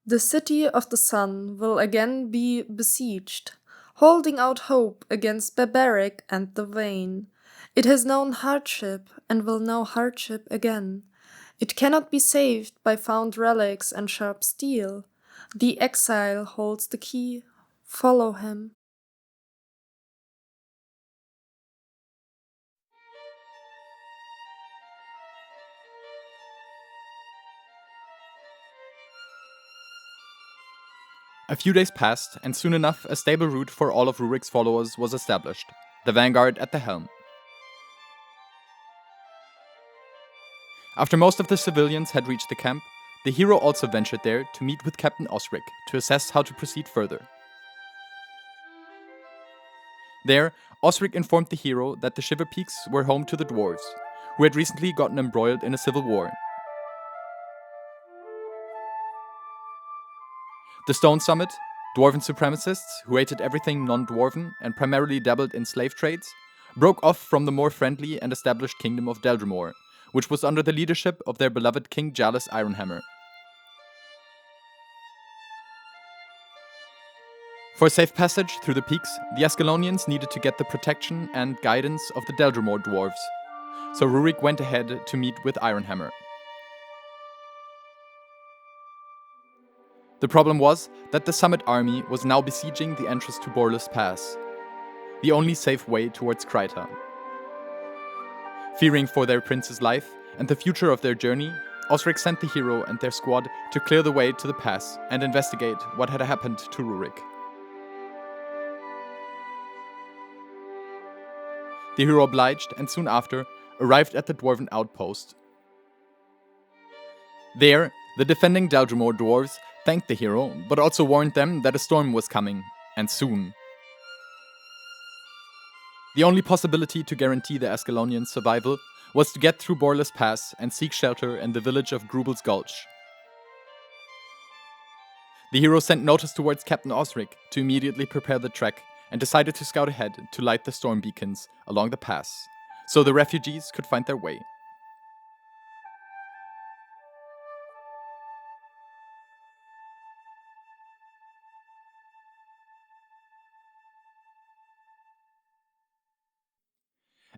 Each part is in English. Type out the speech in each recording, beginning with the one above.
The city of the sun will again be besieged, holding out hope against barbaric and the vain. It has known hardship and will know hardship again. It cannot be saved by found relics and sharp steel. The exile holds the key. Follow him. A few days passed, and soon enough a stable route for all of Rurik's followers was established, the vanguard at the helm. After most of the civilians had reached the camp, the hero also ventured there to meet with Captain Osric to assess how to proceed further. There, Osric informed the hero that the Shiver Peaks were home to the dwarves, who had recently gotten embroiled in a civil war. The Stone Summit, dwarven supremacists who hated everything non-dwarven and primarily dabbled in slave trades, broke off from the more friendly and established kingdom of Deldrimor, which was under the leadership of their beloved King Jalis Ironhammer. For safe passage through the peaks, the Ascalonians needed to get the protection and guidance of the Deldrimor dwarves, so Rurik went ahead to meet with Ironhammer. The problem was that the Summit army was now besieging the entrance to Borlis Pass, the only safe way towards Kryta. Fearing for their prince's life and the future of their journey, Osric sent the hero and their squad to clear the way to the pass and investigate what had happened to Rurik. The hero obliged and soon after arrived at the dwarven outpost. There, the defending Deldrimor dwarves thanked the hero, but also warned them that a storm was coming, and soon. The only possibility to guarantee the Ascalonians' survival was to get through Borlis Pass and seek shelter in the village of Grubel's Gulch. The hero sent notice towards Captain Osric to immediately prepare the trek and decided to scout ahead to light the storm beacons along the pass, so the refugees could find their way.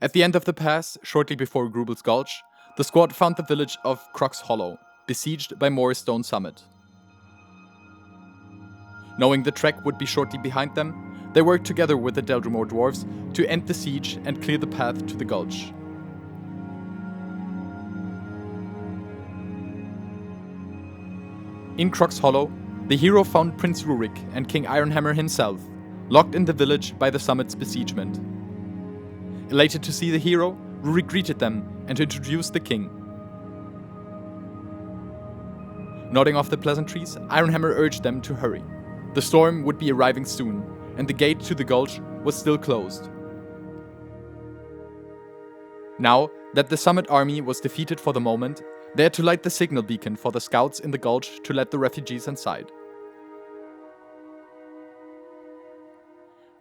At the end of the pass, shortly before Grubel's Gulch, the squad found the village of Croc's Hollow, besieged by Morris Stone Summit. Knowing the trek would be shortly behind them, they worked together with the Deldrimor dwarves to end the siege and clear the path to the gulch. In Croc's Hollow, the hero found Prince Rurik and King Ironhammer himself, locked in the village by the summit's besiegement. Elated to see the hero, Rurik greeted them and introduced the king. Nodding off the pleasantries, Ironhammer urged them to hurry. The storm would be arriving soon, and the gate to the gulch was still closed. Now that the Summit army was defeated for the moment, they had to light the signal beacon for the scouts in the gulch to let the refugees inside.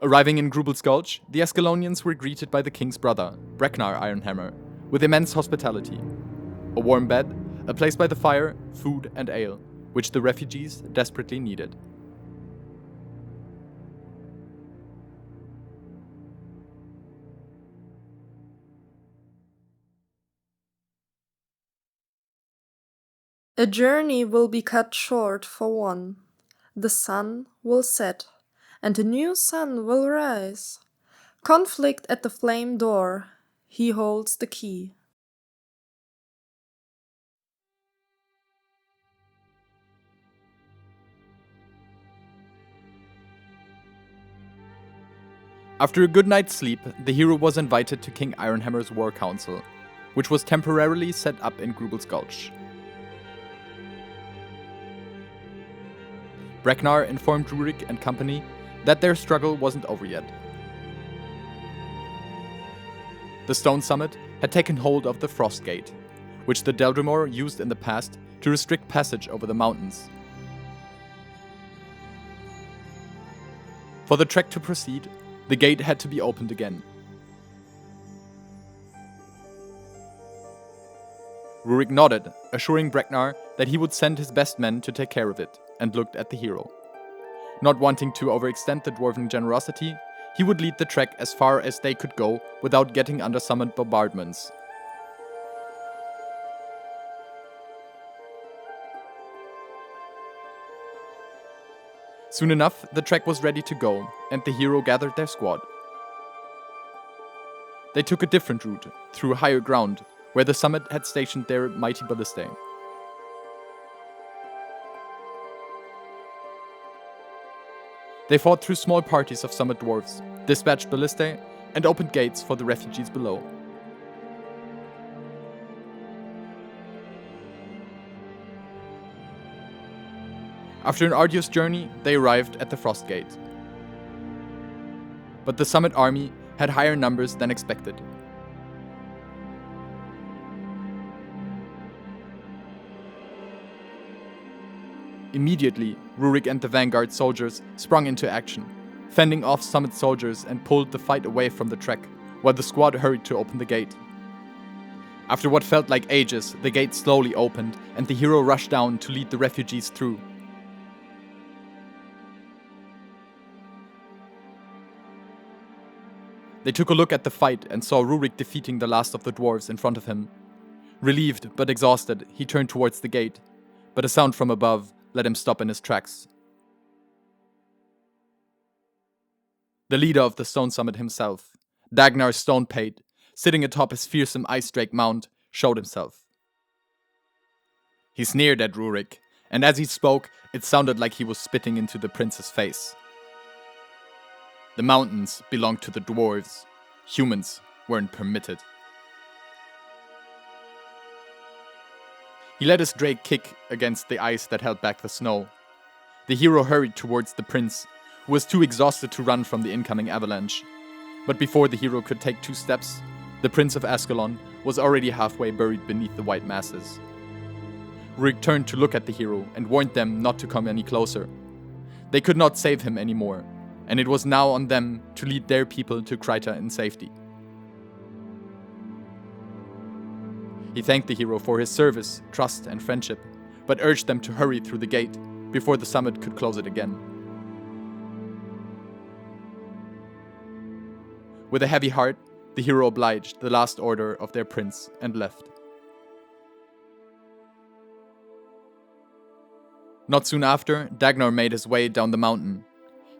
Arriving in Grubel's Gulch, the Ascalonians were greeted by the king's brother, Breknar Ironhammer, with immense hospitality. A warm bed, a place by the fire, food and ale, which the refugees desperately needed. A journey will be cut short for one. The sun will set, and a new sun will rise. Conflict at the flame door. He holds the key. After a good night's sleep, the hero was invited to King Ironhammer's war council, which was temporarily set up in Grubel's Gulch. Breknar informed Rurik and company that their struggle wasn't over yet. The Stone Summit had taken hold of the Frost Gate, which the Deldrimor used in the past to restrict passage over the mountains. For the trek to proceed, the gate had to be opened again. Rurik nodded, assuring Bregnar that he would send his best men to take care of it, and looked at the hero. Not wanting to overextend the dwarven generosity, he would lead the trek as far as they could go without getting under summoned bombardments. Soon enough, the trek was ready to go, and the hero gathered their squad. They took a different route, through higher ground, where the summit had stationed their mighty ballistae. They fought through small parties of summit dwarves, dispatched ballistae, and opened gates for the refugees below. After an arduous journey, they arrived at the Frost Gate. But the summit army had higher numbers than expected. Immediately, Rurik and the vanguard soldiers sprung into action, fending off summit soldiers and pulled the fight away from the trek, while the squad hurried to open the gate. After what felt like ages, the gate slowly opened, and the hero rushed down to lead the refugees through. They took a look at the fight and saw Rurik defeating the last of the dwarves in front of him. Relieved but exhausted, he turned towards the gate, but a sound from above let him stop in his tracks. The leader of the Stone Summit himself, Dagnar Stonepate, sitting atop his fearsome ice drake mount, showed himself. He sneered at Rurik, and as he spoke, it sounded like he was spitting into the prince's face. The mountains belonged to the dwarves. Humans weren't permitted. He let his drake kick against the ice that held back the snow. The hero hurried towards the prince, who was too exhausted to run from the incoming avalanche. But before the hero could take 2 steps, the Prince of Ascalon was already halfway buried beneath the white masses. Rurik turned to look at the hero and warned them not to come any closer. They could not save him anymore, and it was now on them to lead their people to Kryta in safety. He thanked the hero for his service, trust, and friendship, but urged them to hurry through the gate before the summit could close it again. With a heavy heart, the hero obliged the last order of their prince and left. Not soon after, Dagnar made his way down the mountain.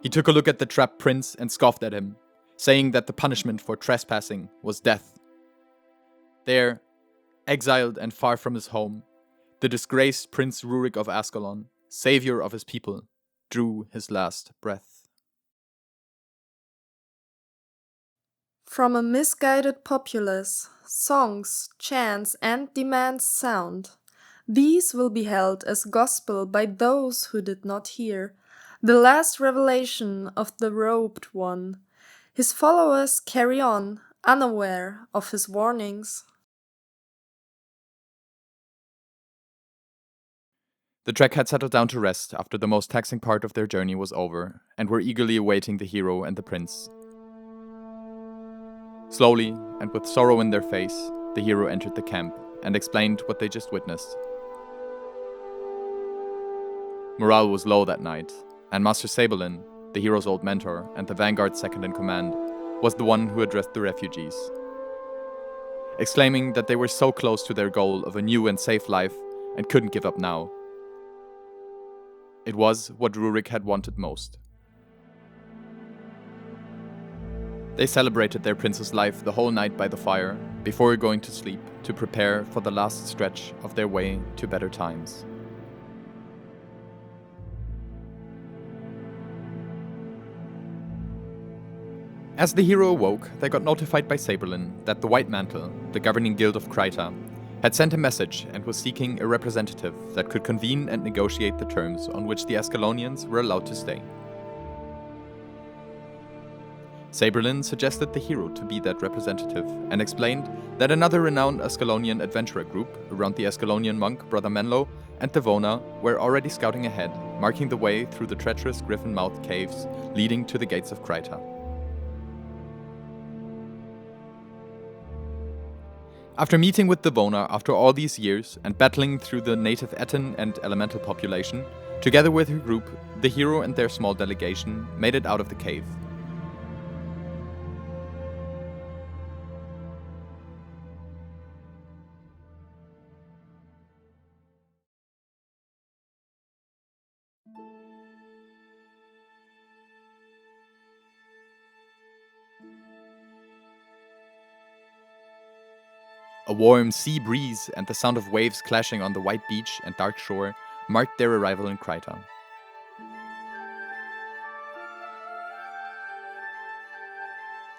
He took a look at the trapped prince and scoffed at him, saying that the punishment for trespassing was death. There, exiled and far from his home, the disgraced Prince Rurik of Ascalon, savior of his people, drew his last breath. From a misguided populace, songs, chants, and demands sound. These will be held as gospel by those who did not hear the last revelation of the robed one. His followers carry on, unaware of his warnings. The trek had settled down to rest after the most taxing part of their journey was over, and were eagerly awaiting the hero and the prince. Slowly, and with sorrow in their face, the hero entered the camp and explained what they just witnessed. Morale was low that night, and Master Sabelin, the hero's old mentor and the vanguard's second-in-command, was the one who addressed the refugees. Exclaiming that they were so close to their goal of a new and safe life and couldn't give up now. It was what Rurik had wanted most. They celebrated their prince's life the whole night by the fire, before going to sleep to prepare for the last stretch of their way to better times. As the hero awoke, they got notified by Saberlin that the White Mantle, the governing guild of Kryta, had sent a message and was seeking a representative that could convene and negotiate the terms on which the Ascalonians were allowed to stay. Saberlin suggested the hero to be that representative and explained that another renowned Ascalonian adventurer group around the Ascalonian monk Brother Menlo and Devona were already scouting ahead, marking the way through the treacherous griffin-mouthed caves leading to the Gates of Kryta. After meeting with Devona after all these years and battling through the native Etten and elemental population, together with her group, the hero and their small delegation made it out of the cave. A warm sea breeze and the sound of waves clashing on the white beach and dark shore marked their arrival in Kryta.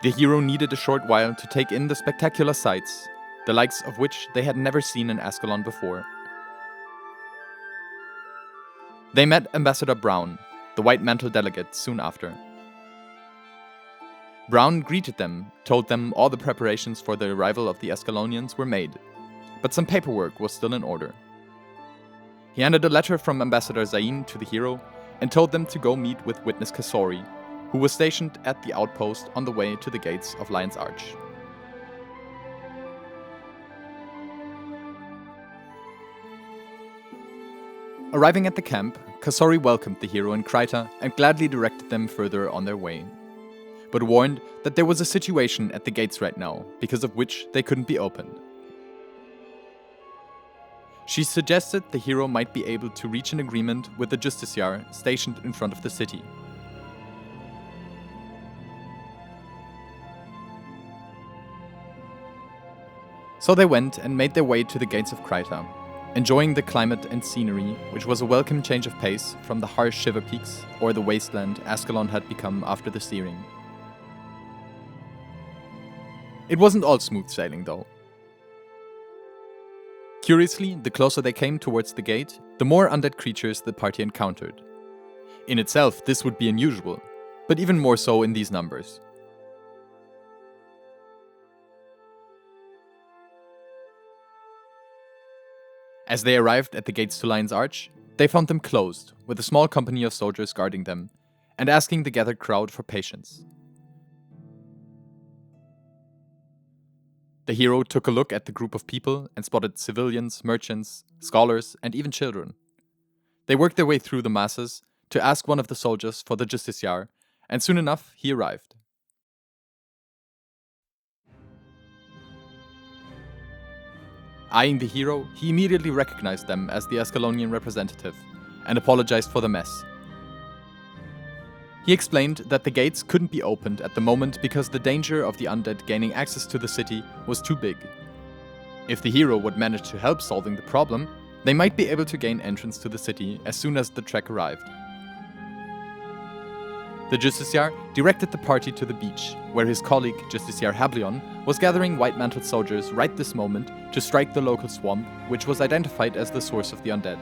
The hero needed a short while to take in the spectacular sights, the likes of which they had never seen in Ascalon before. They met Ambassador Brown, the White Mantle delegate, soon after. Brown greeted them, told them all the preparations for the arrival of the Ascalonians were made, but some paperwork was still in order. He handed a letter from Ambassador Zain to the hero and told them to go meet with Witness Kasori, who was stationed at the outpost on the way to the gates of Lion's Arch. Arriving at the camp, Kasori welcomed the hero in Kryta and gladly directed them further on their way, but warned that there was a situation at the gates right now, because of which they couldn't be opened. She suggested the hero might be able to reach an agreement with the Justiciar stationed in front of the city. So they went and made their way to the Gates of Kryta, enjoying the climate and scenery, which was a welcome change of pace from the harsh shiver peaks or the wasteland Ascalon had become after the searing. It wasn't all smooth sailing, though. Curiously, the closer they came towards the gate, the more undead creatures the party encountered. In itself, this would be unusual, but even more so in these numbers. As they arrived at the gates to Lion's Arch, they found them closed, with a small company of soldiers guarding them, and asking the gathered crowd for patience. The hero took a look at the group of people and spotted civilians, merchants, scholars, and even children. They worked their way through the masses to ask one of the soldiers for the Justiciar, and soon enough he arrived. Eyeing the hero, he immediately recognized them as the Ascalonian representative and apologized for the mess. He explained that the gates couldn't be opened at the moment because the danger of the undead gaining access to the city was too big. If the hero would manage to help solving the problem, they might be able to gain entrance to the city as soon as the trek arrived. The Justiciar directed the party to the beach, where his colleague Justiciar Hablion was gathering White Mantle soldiers right this moment to strike the local swamp, which was identified as the source of the undead.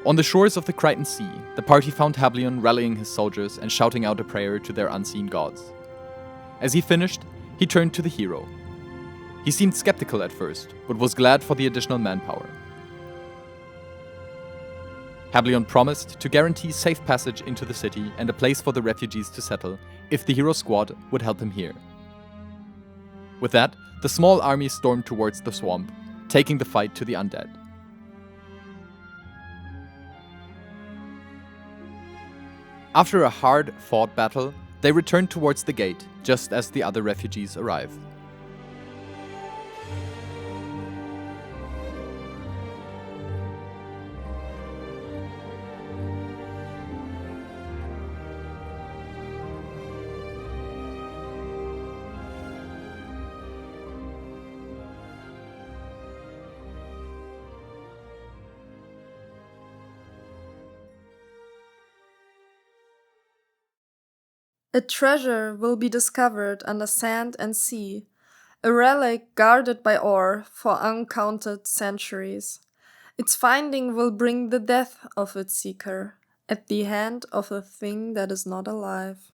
On the shores of the Krytan Sea, the party found Hablion rallying his soldiers and shouting out a prayer to their unseen gods. As he finished, he turned to the hero. He seemed skeptical at first, but was glad for the additional manpower. Hablion promised to guarantee safe passage into the city and a place for the refugees to settle if the hero squad would help him here. With that, the small army stormed towards the swamp, taking the fight to the undead. After a hard-fought battle, they returned towards the gate, just as the other refugees arrived. A treasure will be discovered under sand and sea, a relic guarded by ore for uncounted centuries. Its finding will bring the death of its seeker at the hand of a thing that is not alive.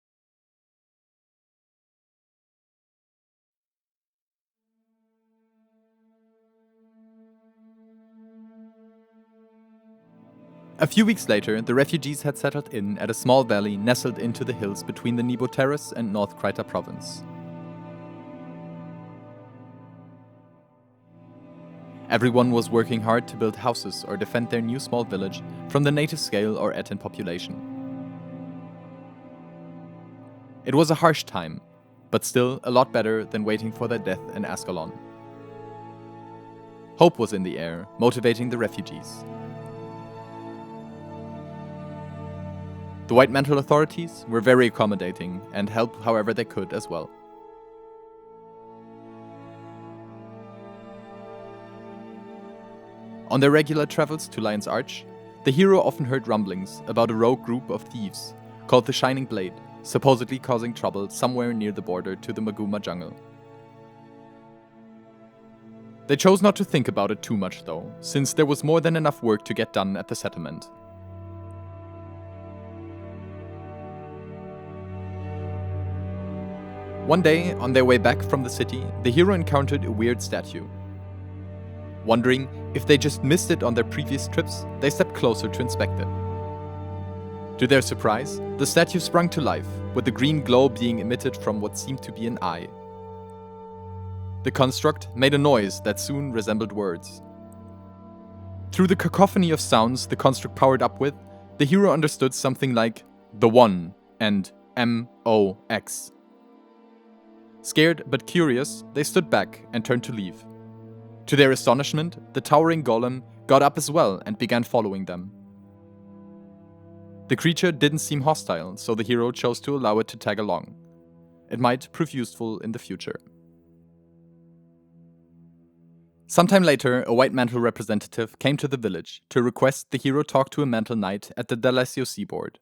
A few weeks later, the refugees had settled in at a small valley nestled into the hills between the Nebo Terrace and North Kryta province. Everyone was working hard to build houses or defend their new small village from the native scale or Etin population. It was a harsh time, but still a lot better than waiting for their death in Ascalon. Hope was in the air, motivating the refugees. The White Mantle authorities were very accommodating and helped however they could as well. On their regular travels to Lion's Arch, the hero often heard rumblings about a rogue group of thieves called the Shining Blade, supposedly causing trouble somewhere near the border to the Maguma jungle. They chose not to think about it too much though, since there was more than enough work to get done at the settlement. One day, on their way back from the city, the hero encountered a weird statue. Wondering if they just missed it on their previous trips, they stepped closer to inspect it. To their surprise, the statue sprung to life, with the green glow being emitted from what seemed to be an eye. The construct made a noise that soon resembled words. Through the cacophony of sounds the construct powered up with, the hero understood something like "the One" and "MOX". Scared but curious, they stood back and turned to leave. To their astonishment, the towering golem got up as well and began following them. The creature didn't seem hostile, so the hero chose to allow it to tag along. It might prove useful in the future. Sometime later, a White Mantle representative came to the village to request the hero talk to a Mantle Knight at the Dalesio seaboard.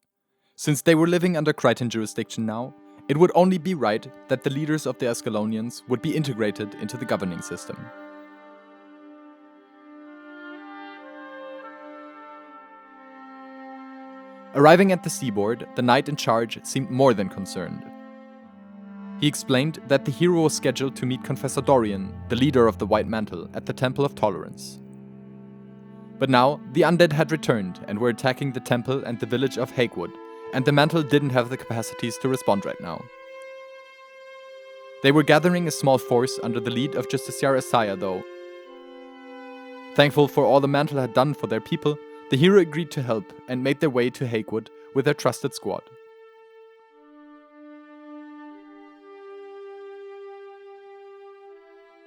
Since they were living under Krytan jurisdiction now, it would only be right that the leaders of the Ascalonians would be integrated into the governing system. Arriving at the seaboard, the knight in charge seemed more than concerned. He explained that the hero was scheduled to meet Confessor Dorian, the leader of the White Mantle, at the Temple of Tolerance. But now, the undead had returned and were attacking the temple and the village of Hakewood, and the Mantle didn't have the capacities to respond right now. They were gathering a small force under the lead of Justiciar Isaiah, though. Thankful for all the Mantle had done for their people, the hero agreed to help and made their way to Hakewood with their trusted squad.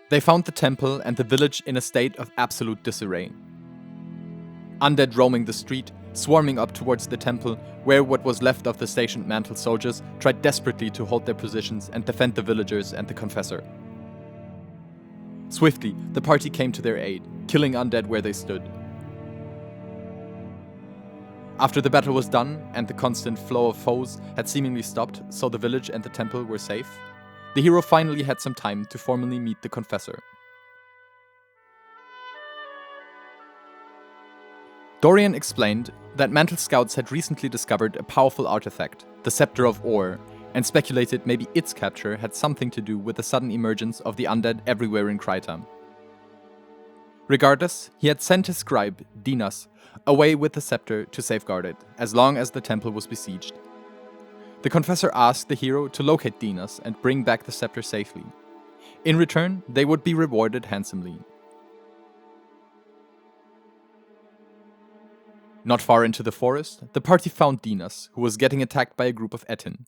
They found the temple and the village in a state of absolute disarray. Undead roaming the street, swarming up towards the temple, where what was left of the stationed Mantle soldiers tried desperately to hold their positions and defend the villagers and the Confessor. Swiftly, the party came to their aid, killing undead where they stood. After the battle was done and the constant flow of foes had seemingly stopped, so the village and the temple were safe, the hero finally had some time to formally meet the Confessor. Dorian explained that Mantle scouts had recently discovered a powerful artifact, the Scepter of Ore, and speculated maybe its capture had something to do with the sudden emergence of the undead everywhere in Kryta. Regardless, he had sent his scribe, Dinas, away with the scepter to safeguard it, as long as the temple was besieged. The Confessor asked the hero to locate Dinas and bring back the scepter safely. In return, they would be rewarded handsomely. Not far into the forest, the party found Dinas, who was getting attacked by a group of Etin.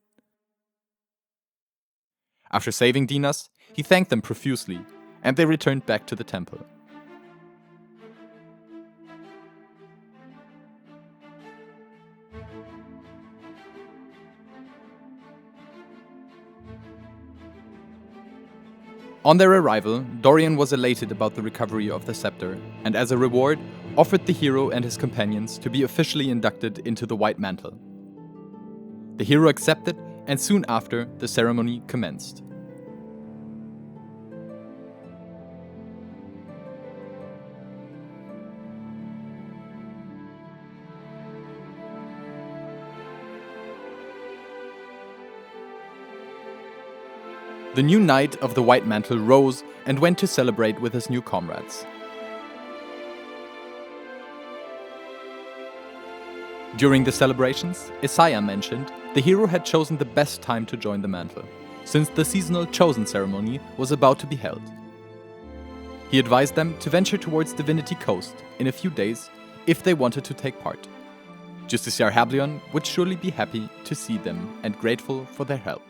After saving Dinas, he thanked them profusely, and they returned back to the temple. On their arrival, Dorian was elated about the recovery of the scepter, and as a reward, offered the hero and his companions to be officially inducted into the White Mantle. The hero accepted, and soon after, the ceremony commenced. The new knight of the White Mantle rose and went to celebrate with his new comrades. During the celebrations, Isaiah mentioned the hero had chosen the best time to join the mantle, since the seasonal Chosen ceremony was about to be held. He advised them to venture towards Divinity Coast in a few days if they wanted to take part. Justiciar Hablion would surely be happy to see them and grateful for their help.